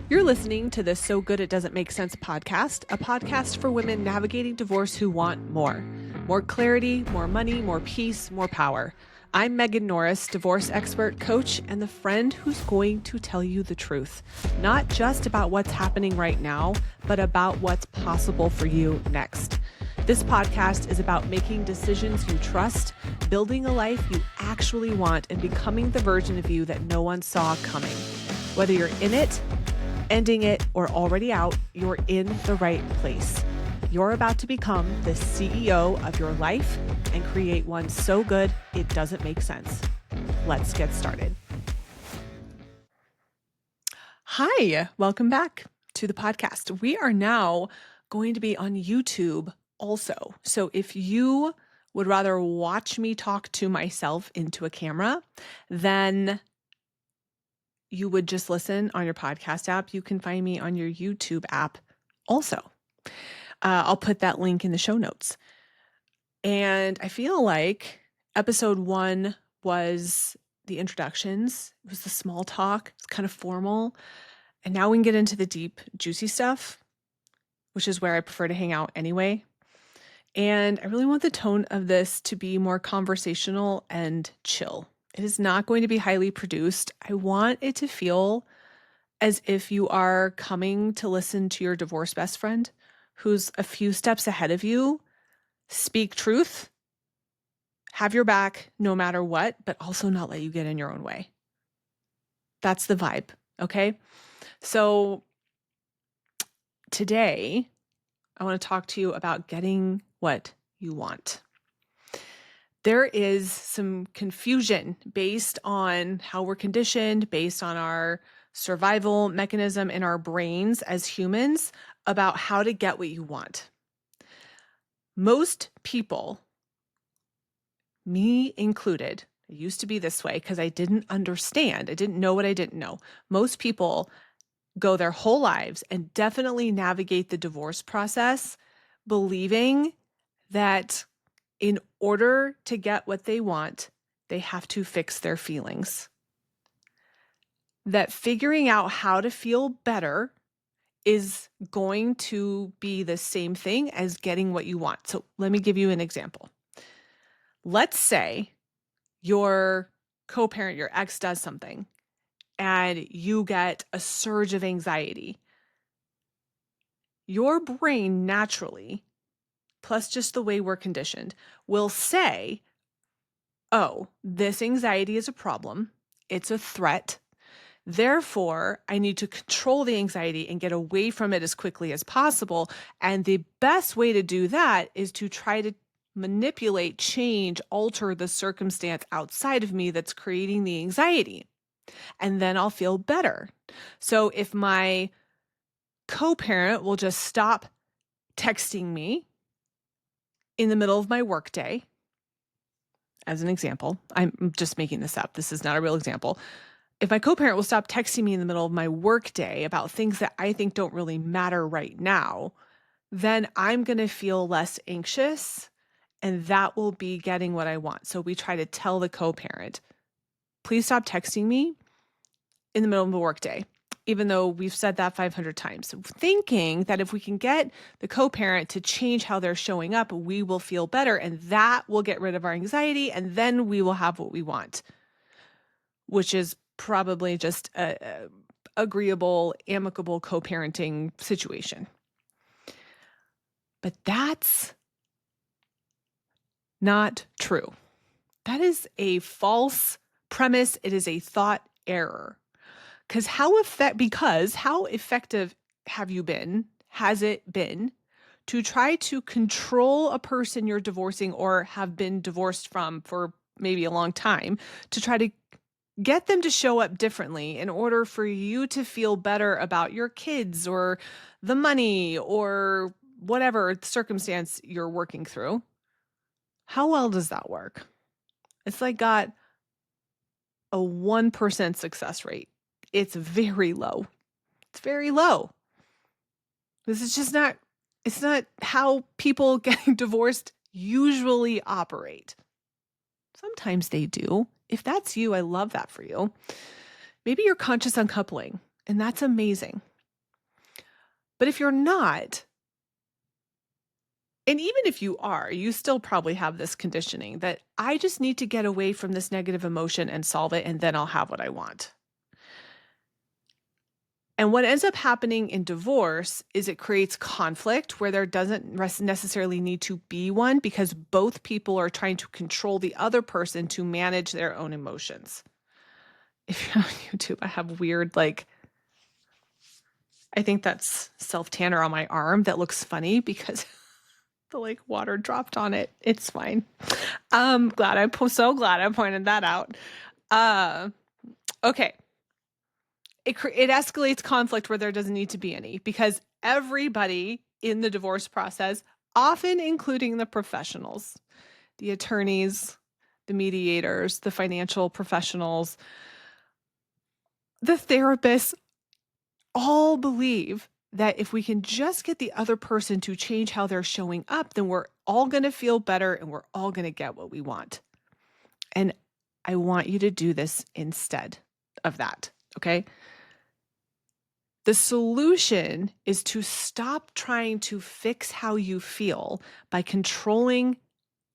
You're listening to the So Good It Doesn't Make Sense podcast, a podcast for women navigating divorce who want more. More clarity, more money, more peace, more power. I'm Megan Norris, divorce expert, coach, and the friend who's going to tell you the truth. Not just about what's happening right now, but about what's possible for you next. This podcast is about making decisions you trust, building a life you actually want, and becoming the version of you that no one saw coming. Whether you're in it, ending it, or already out, you're in the right place. You're about to become the CEO of your life and create one so good it doesn't make sense. Let's get started. Hi, welcome back to the podcast. We are now going to be on YouTube also. So if you would rather watch me talk to myself into a camera, then you would just listen on your podcast app. You can find me on your YouTube app also. I'll put that link in the show notes. And I feel like episode 1 was the introductions. It was the small talk. It's kind of formal. And now we can get into the deep, juicy stuff, which is where I prefer to hang out anyway. And I really want the tone of this to be more conversational and chill. It is not going to be highly produced. I want it to feel as if you are coming to listen to your divorce best friend who's a few steps ahead of you, speak truth, have your back no matter what, but also not let you get in your own way. That's the vibe, okay? So today, I want to talk to you about getting what you want. There is some confusion based on how we're conditioned, based on our survival mechanism in our brains as humans about how to get what you want. Most people, me included, it used to be this way because I didn't understand. I didn't know what I didn't know. Most people go their whole lives and definitely navigate the divorce process believing that in order to get what they want, they have to fix their feelings. That figuring out how to feel better is going to be the same thing as getting what you want. So let me give you an example. Let's say your co-parent, your ex, does something and you get a surge of anxiety. Your brain naturally, plus just the way we're conditioned, will say, oh, this anxiety is a problem. It's a threat. Therefore, I need to control the anxiety and get away from it as quickly as possible. And the best way to do that is to try to manipulate, change, alter the circumstance outside of me that's creating the anxiety. And then I'll feel better. So if my co-parent will just stop texting me in the middle of my workday, as an example, I'm just making this up. This is not a real example. If my co-parent will stop texting me in the middle of my workday about things that I think don't really matter right now, then I'm going to feel less anxious and that will be getting what I want. So we try to tell the co-parent, please stop texting me in the middle of the workday, even though we've said that 500 times, thinking that if we can get the co-parent to change how they're showing up, we will feel better and that will get rid of our anxiety and then we will have what we want, which is probably just a agreeable, amicable co-parenting situation. But that's not true. That is a false premise. It is a thought error. Because how effective has it been to try to control a person you're divorcing or have been divorced from for maybe a long time, to try to get them to show up differently in order for you to feel better about your kids or the money or whatever circumstance you're working through? How well does that work? It's like got a 1% success rate. It's very low. It's very low. This is just not, it's not how people getting divorced usually operate. Sometimes they do. If that's you, I love that for you. Maybe you're conscious uncoupling, and that's amazing. But if you're not, and even if you are, you still probably have this conditioning that I just need to get away from this negative emotion and solve it, and then I'll have what I want. And what ends up happening in divorce is it creates conflict where there doesn't necessarily need to be one because both people are trying to control the other person to manage their own emotions. If you're on YouTube, I have weird, I think that's self tanner on my arm that looks funny because the water dropped on it. It's fine. So glad I pointed that out. Okay. It escalates conflict where there doesn't need to be any because everybody in the divorce process, often including the professionals, the attorneys, the mediators, the financial professionals, the therapists, all believe that if we can just get the other person to change how they're showing up, then we're all going to feel better and we're all going to get what we want. And I want you to do this instead of that, okay? The solution is to stop trying to fix how you feel by controlling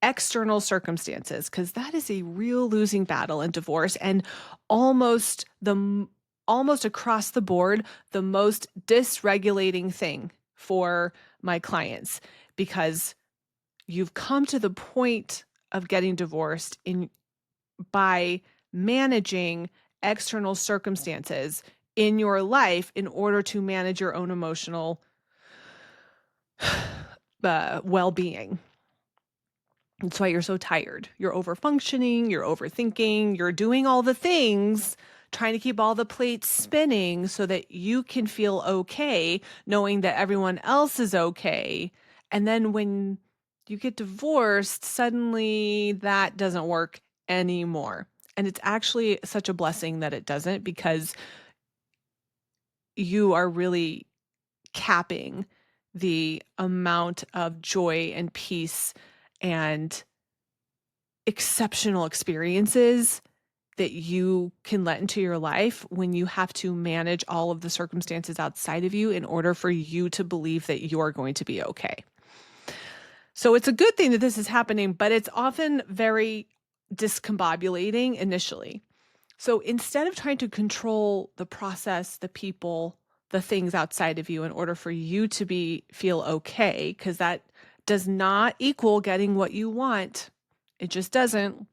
external circumstances, because that is a real losing battle in divorce and almost across the board, the most dysregulating thing for my clients, because you've come to the point of getting divorced by managing external circumstances in your life in order to manage your own emotional well-being. That's why you're so tired. You're overfunctioning, you're overthinking, you're doing all the things, trying to keep all the plates spinning so that you can feel okay, knowing that everyone else is okay. And then when you get divorced, suddenly that doesn't work anymore. And it's actually such a blessing that it doesn't, because you are really capping the amount of joy and peace and exceptional experiences that you can let into your life when you have to manage all of the circumstances outside of you in order for you to believe that you're going to be okay. So it's a good thing that this is happening, but it's often very discombobulating initially. So instead of trying to control the process, the people, the things outside of you in order for you to feel okay, because that does not equal getting what you want. It just doesn't.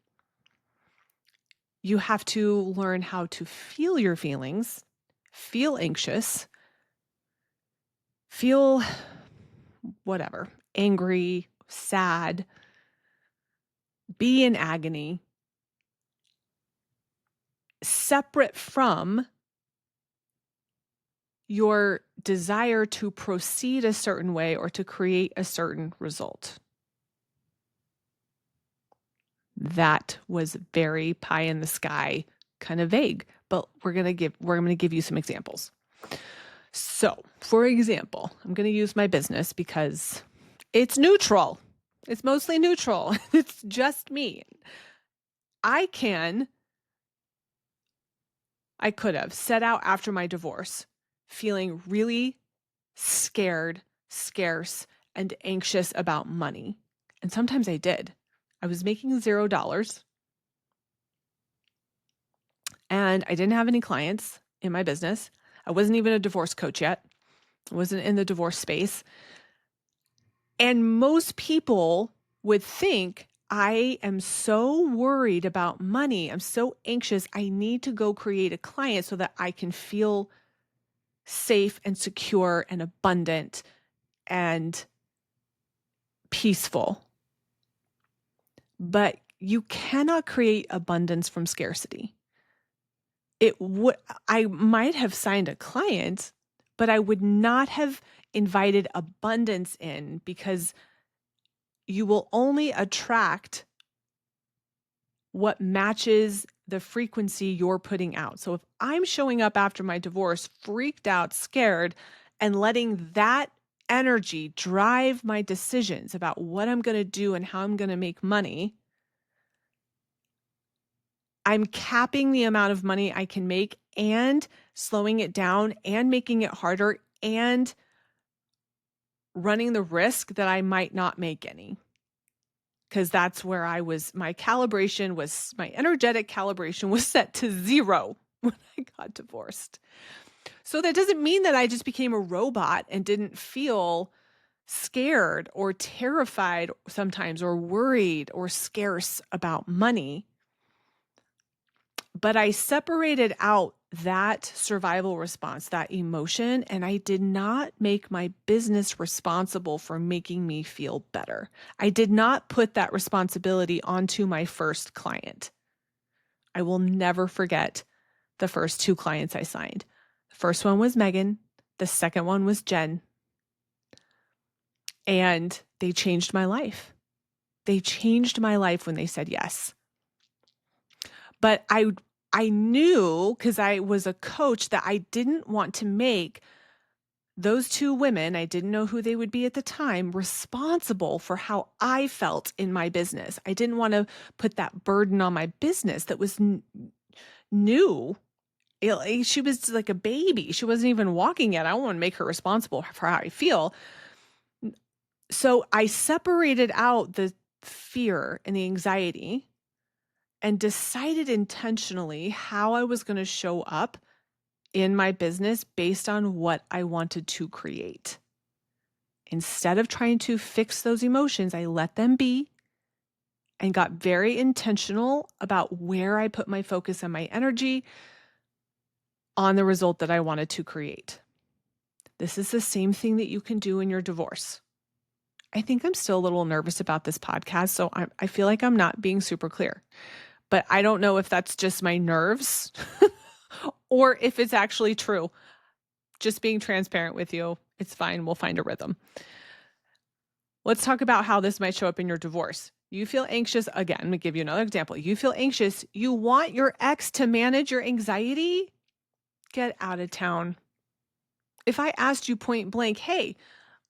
You have to learn how to feel your feelings, feel anxious, feel whatever, angry, sad, be in agony, separate from your desire to proceed a certain way or to create a certain result. That was very pie in the sky, kind of vague, but we're going to give you some examples. So, for example, I'm going to use my business because it's neutral. It's mostly neutral. It's just me. I could have set out after my divorce feeling really scared, scarce, and anxious about money. And sometimes I did. I was making $0 and I didn't have any clients in my business. I wasn't even a divorce coach yet. I wasn't in the divorce space. And most people would think, I am so worried about money. I'm so anxious. I need to go create a client so that I can feel safe and secure and abundant and peaceful. But you cannot create abundance from scarcity. I might have signed a client, but I would not have invited abundance in, because you will only attract what matches the frequency you're putting out. So if I'm showing up after my divorce, freaked out, scared, and letting that energy drive my decisions about what I'm going to do and how I'm going to make money, I'm capping the amount of money I can make and slowing it down and making it harder and running the risk that I might not make any. Because that's where my energetic calibration was set to 0 when I got divorced. So that doesn't mean that I just became a robot and didn't feel scared or terrified sometimes, or worried or scarce about money. But I separated out that survival response, that emotion, and I did not make my business responsible for making me feel better. I did not put that responsibility onto my first client. I will never forget the first 2 clients I signed. The first one was Megan. The second one was Jen. And they changed my life. They changed my life when they said yes. But I knew, because I was a coach, that I didn't want to make those 2 women, I didn't know who they would be at the time, responsible for how I felt in my business. I didn't want to put that burden on my business that was new. She was like a baby. She wasn't even walking yet. I don't want to make her responsible for how I feel. So I separated out the fear and the anxiety and decided intentionally how I was going to show up in my business based on what I wanted to create. Instead of trying to fix those emotions, I let them be and got very intentional about where I put my focus and my energy on the result that I wanted to create. This is the same thing that you can do in your divorce. I think I'm still a little nervous about this podcast, so I feel like I'm not being super clear. But I don't know if that's just my nerves or if it's actually true. Just being transparent with you, it's fine. We'll find a rhythm. Let's talk about how this might show up in your divorce. You feel anxious. Again, let me give you another example. You feel anxious. You want your ex to manage your anxiety? Get out of town. If I asked you point blank, hey,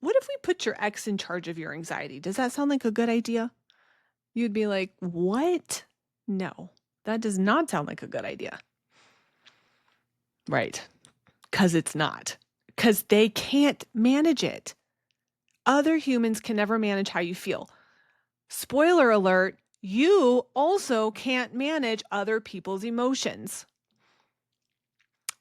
what if we put your ex in charge of your anxiety? Does that sound like a good idea? You'd be like, what? No, that does not sound like a good idea. Right. Because it's not. Because they can't manage it. Other humans can never manage how you feel. Spoiler alert, you also can't manage other people's emotions.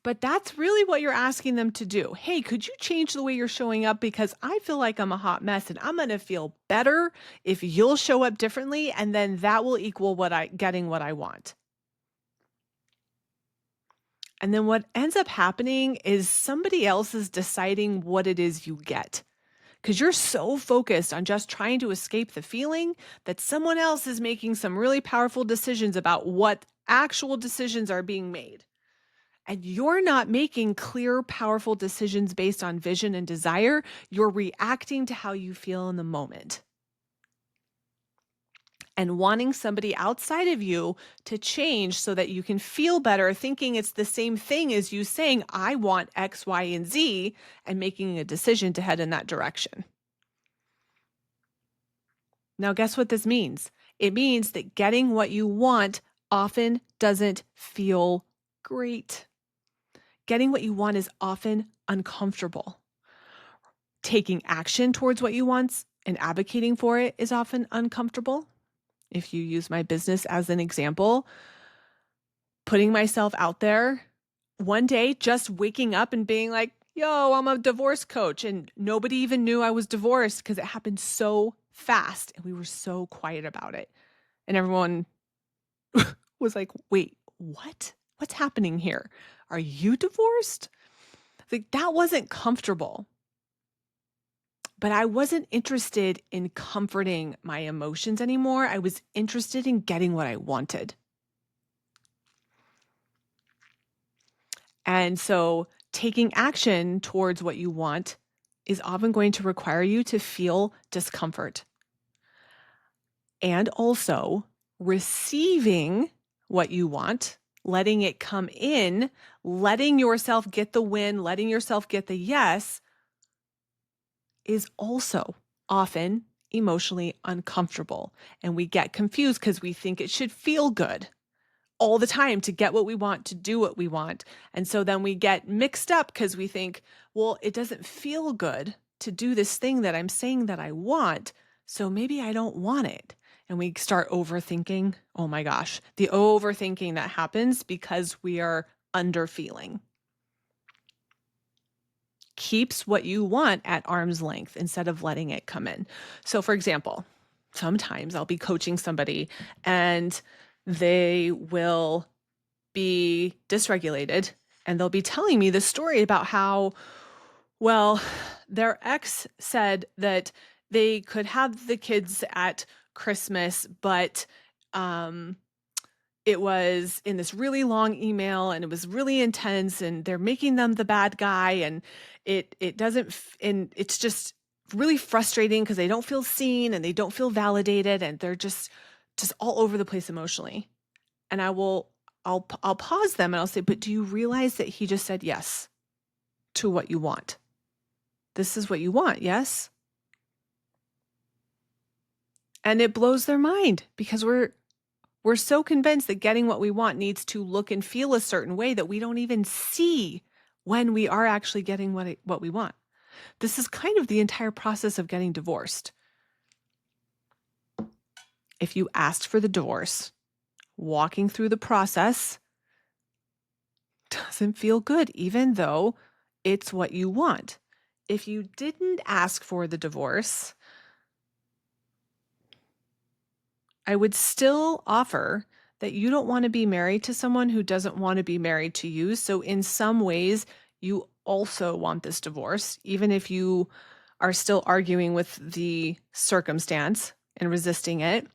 But that's really what you're asking them to do. Hey, could you change the way you're showing up? Because I feel like I'm a hot mess and I'm going to feel better if you'll show up differently. And then that will equal getting what I want. And then what ends up happening is somebody else is deciding what it is you get. Because you're so focused on just trying to escape the feeling that someone else is making some really powerful decisions about what actual decisions are being made. And you're not making clear, powerful decisions based on vision and desire. You're reacting to how you feel in the moment. And wanting somebody outside of you to change so that you can feel better, thinking it's the same thing as you saying, I want X, Y, and Z, and making a decision to head in that direction. Now, guess what this means? It means that getting what you want often doesn't feel great. Getting what you want is often uncomfortable. Taking action towards what you want and advocating for it is often uncomfortable. If you use my business as an example, putting myself out there one day, just waking up and being like, yo, I'm a divorce coach. And nobody even knew I was divorced because it happened so fast and we were so quiet about it. And everyone was like, wait, what? What's happening here? Are you divorced? Like, that wasn't comfortable. But I wasn't interested in comforting my emotions anymore. I was interested in getting what I wanted. And so taking action towards what you want is often going to require you to feel discomfort. And also receiving what you want, letting it come in, letting yourself get the win, letting yourself get the yes, is also often emotionally uncomfortable. And we get confused because we think it should feel good all the time to get what we want, to do what we want. And so then we get mixed up because we think, well, it doesn't feel good to do this thing that I'm saying that I want, so maybe I don't want it. And we start overthinking. Oh my gosh, the overthinking that happens because we are underfeeling. Keeps what you want at arm's length instead of letting it come in. So, for example, sometimes I'll be coaching somebody and they will be dysregulated and they'll be telling me this story about how, well, their ex said that they could have the kids at Christmas, but it was in this really long email and it was really intense and they're making them the bad guy and it doesn't and it's just really frustrating because they don't feel seen and they don't feel validated and they're just all over the place emotionally. And I'll pause them and I'll say, "But do you realize that he just said yes to what you want? This is what you want, yes?" And it blows their mind because we're so convinced that getting what we want needs to look and feel a certain way that we don't even see when we are actually getting what we want. This is kind of the entire process of getting divorced. If you asked for the divorce, walking through the process doesn't feel good, even though it's what you want. If you didn't ask for the divorce, I would still offer that you don't want to be married to someone who doesn't want to be married to you. So in some ways, you also want this divorce, even if you are still arguing with the circumstance and resisting it.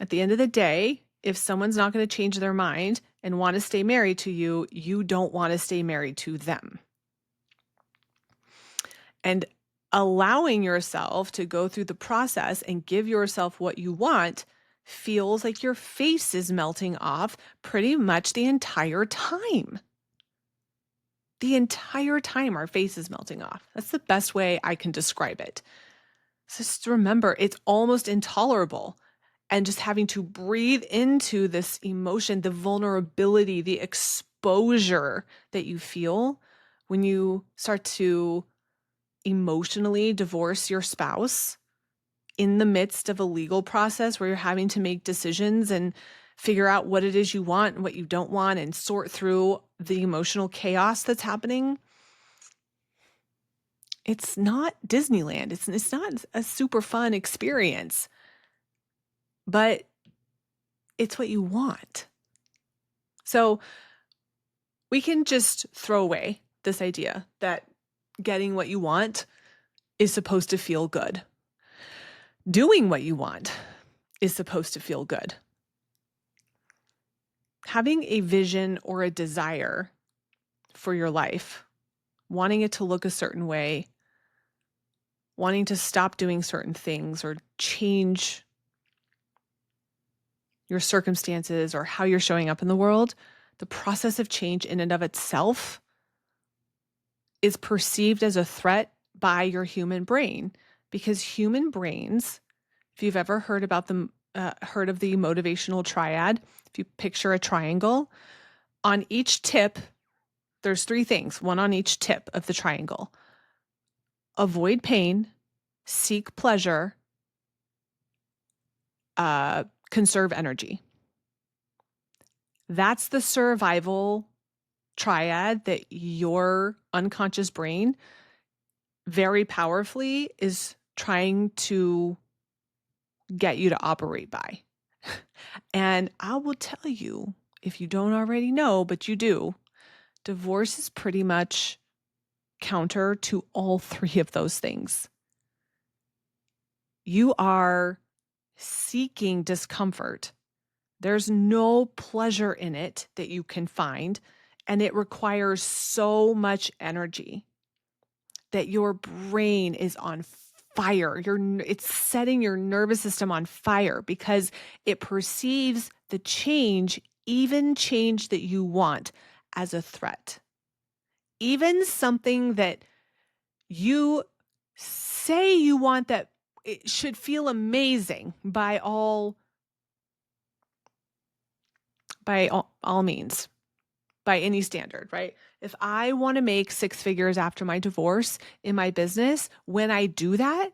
At the end of the day, if someone's not going to change their mind and want to stay married to you, you don't want to stay married to them. And allowing yourself to go through the process and give yourself what you want feels like your face is melting off pretty much the entire time. The entire time our face is melting off. That's the best way I can describe it. So just remember, it's almost intolerable. And just having to breathe into this emotion, the vulnerability, the exposure that you feel when you start to emotionally divorce your spouse in the midst of a legal process where you're having to make decisions and figure out what it is you want and what you don't want and sort through the emotional chaos that's happening. It's not Disneyland. It's not a super fun experience, but it's what you want. So we can just throw away this idea that getting what you want is supposed to feel good. Doing what you want is supposed to feel good. Having a vision or a desire for your life, wanting it to look a certain way, wanting to stop doing certain things or change your circumstances or how you're showing up in the world, the process of change in and of itself is perceived as a threat by your human brain, because human brains, if you've ever heard about heard of the motivational triad, if you picture a triangle, on each tip, there's three things, one on each tip of the triangle: avoid pain, seek pleasure, conserve energy. That's the survival triad that your unconscious brain very powerfully is trying to get you to operate by. And I will tell you, if you don't already know, but you do, divorce is pretty much counter to all three of those things. You are seeking discomfort. There's no pleasure in it that you can find, and it requires so much energy that your brain is on fire. It's setting your nervous system on fire because it perceives the change, even change that you want, as a threat. Even something that you say you want that it should feel amazing by all means. by any standard, right? If I want to make six figures after my divorce in my business, when I do that,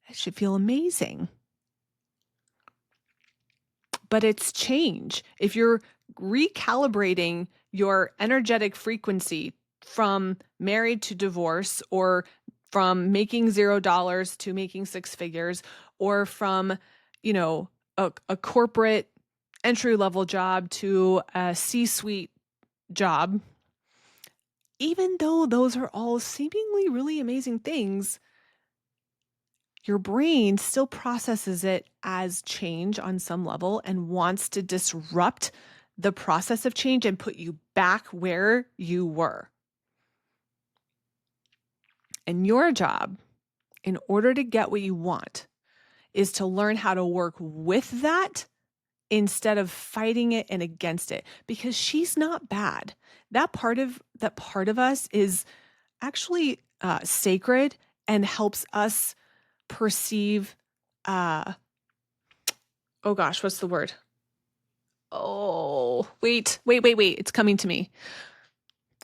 I should feel amazing. But it's change. If you're recalibrating your energetic frequency from married to divorce, or from making $0 to making six figures, or from, a corporate entry level job to a C-suite job, even though those are all seemingly really amazing things, your brain still processes it as change on some level and wants to disrupt the process of change and put you back where you were. And your job, in order to get what you want, is to learn how to work with that instead of fighting it and against it, because she's not bad. That part of us is actually sacred and helps us perceive oh gosh, what's the word? Oh, wait. It's coming to me.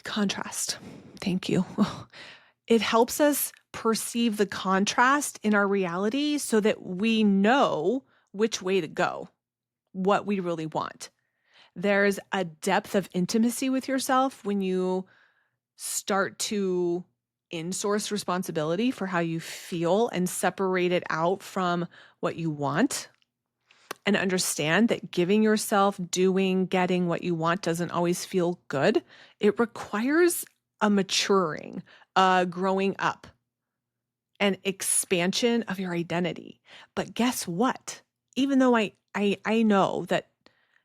Contrast. Thank you. It helps us perceive the contrast in our reality so that we know which way to go, what we really want. There's a depth of intimacy with yourself when you start to insource responsibility for how you feel and separate it out from what you want, and understand that giving yourself, doing, getting what you want doesn't always feel good. It requires a maturing, a growing up, an expansion of your identity. But guess what? Even though I know that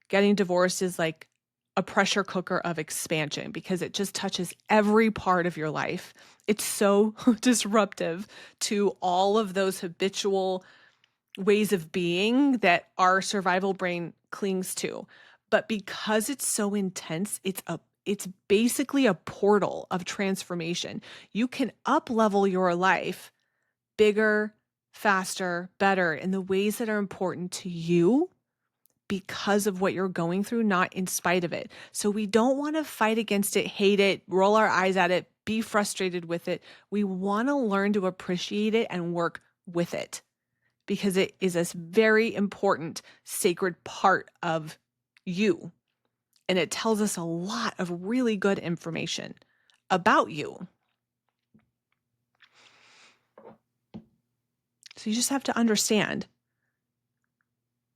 getting divorced is like a pressure cooker of expansion because it just touches every part of your life. It's so disruptive to all of those habitual ways of being that our survival brain clings to. But because it's so intense, it's basically a portal of transformation. You can up level your life bigger, faster, better in the ways that are important to you because of what you're going through, not in spite of it. So we don't want to fight against it, hate it, roll our eyes at it, be frustrated with it. We want to learn to appreciate it and work with it, because it is a very important, sacred part of you. And it tells us a lot of really good information about you. So you just have to understand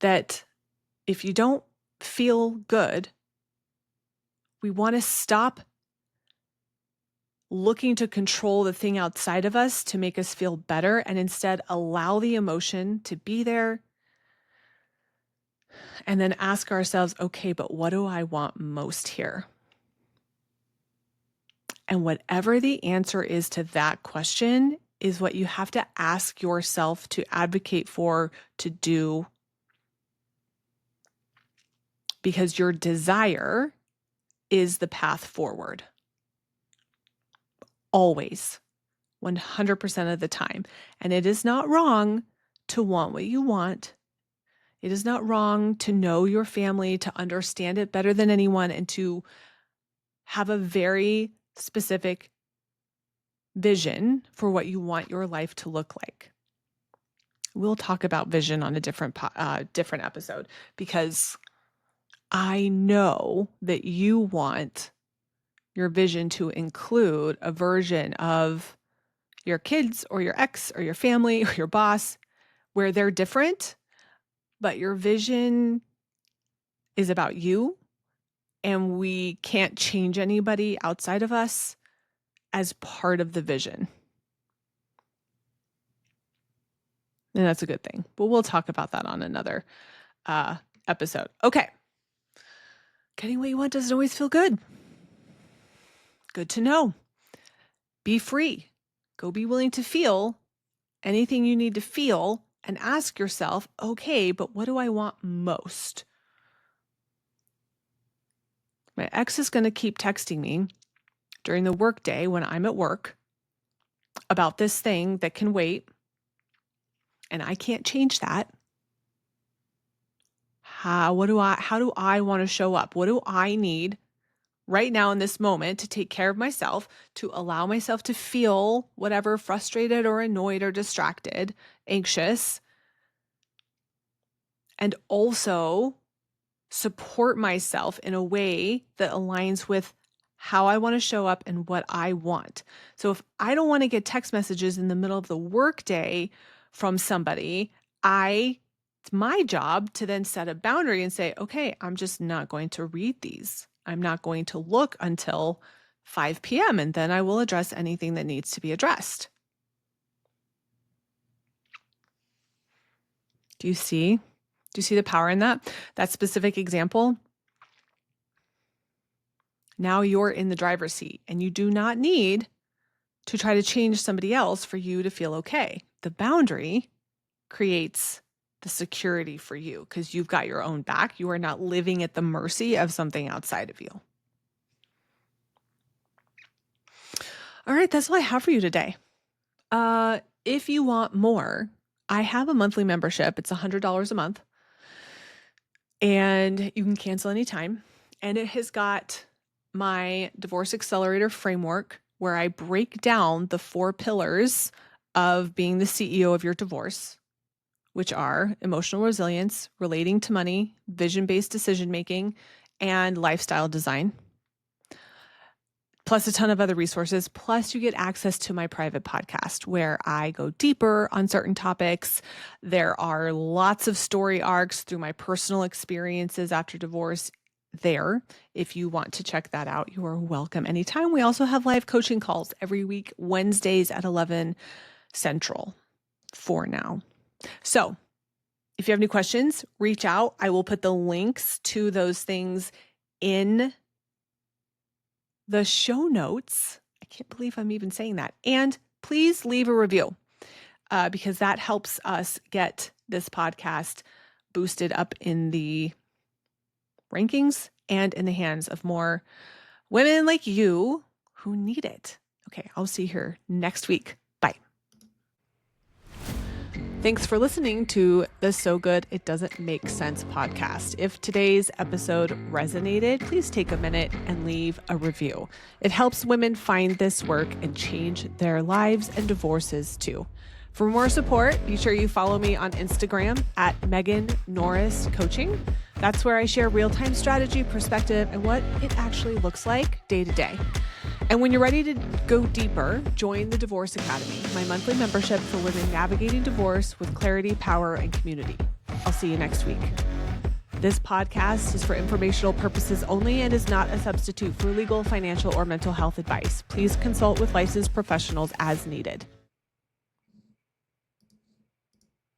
that if you don't feel good, we want to stop looking to control the thing outside of us to make us feel better, and instead allow the emotion to be there. And then ask ourselves, okay, but what do I want most here? And whatever the answer is to that question is what you have to ask yourself to advocate for, to do, because your desire is the path forward. Always, 100% of the time. And it is not wrong to want what you want. It is not wrong to know your family, to understand it better than anyone, and to have a very specific vision for what you want your life to look like. We'll talk about vision on a different episode, because I know that you want your vision to include a version of your kids or your ex or your family or your boss where they're different, but your vision is about you, and we can't change anybody outside of us as part of the vision. And that's a good thing. But we'll talk about that on another episode. Okay. Getting what you want doesn't always feel good. Good to know. Be free. Go be willing to feel anything you need to feel, and ask yourself, okay, but what do I want most? My ex is going to keep texting me during the workday when I'm at work about this thing that can wait, and I can't change that. How do I want to show up? What do I need right now in this moment to take care of myself, to allow myself to feel whatever, frustrated or annoyed or distracted, anxious, and also support myself in a way that aligns with how I want to show up and what I want. So if I don't want to get text messages in the middle of the workday from somebody, it's my job to then set a boundary and say, okay, I'm just not going to read these. I'm not going to look until 5 p.m. and then I will address anything that needs to be addressed. Do you see? Do you see the power in that specific example? Now you're in the driver's seat and you do not need to try to change somebody else for you to feel okay. The boundary creates the security for you because you've got your own back. You are not living at the mercy of something outside of you. All right, that's all I have for you today. If you want more, I have a monthly membership. It's $100 a month. And you can cancel anytime. And it has got my Divorce Accelerator framework where I break down the 4 pillars of being the CEO of your divorce, which are emotional resilience, relating to money, vision-based decision-making, and lifestyle design, plus a ton of other resources. Plus you get access to my private podcast where I go deeper on certain topics. There are lots of story arcs through my personal experiences after divorce there. If you want to check that out, you are welcome anytime. We also have live coaching calls every week, Wednesdays at 11 Central for now. So if you have any questions, reach out. I will put the links to those things in the show notes. I can't believe I'm even saying that. And please leave a review because that helps us get this podcast boosted up in the rankings and in the hands of more women like you who need it. Okay, I'll see you here next week. Bye. Thanks for listening to the So Good It Doesn't Make Sense podcast. If today's episode resonated, please take a minute and leave a review. It helps women find this work and change their lives and divorces too. For more support, be sure you follow me on Instagram at Megan Norris Coaching. That's where I share real-time strategy, perspective, and what it actually looks like day to day. And when you're ready to go deeper, join the Divorce Academy, my monthly membership for women navigating divorce with clarity, power, and community. I'll see you next week. This podcast is for informational purposes only and is not a substitute for legal, financial, or mental health advice. Please consult with licensed professionals as needed.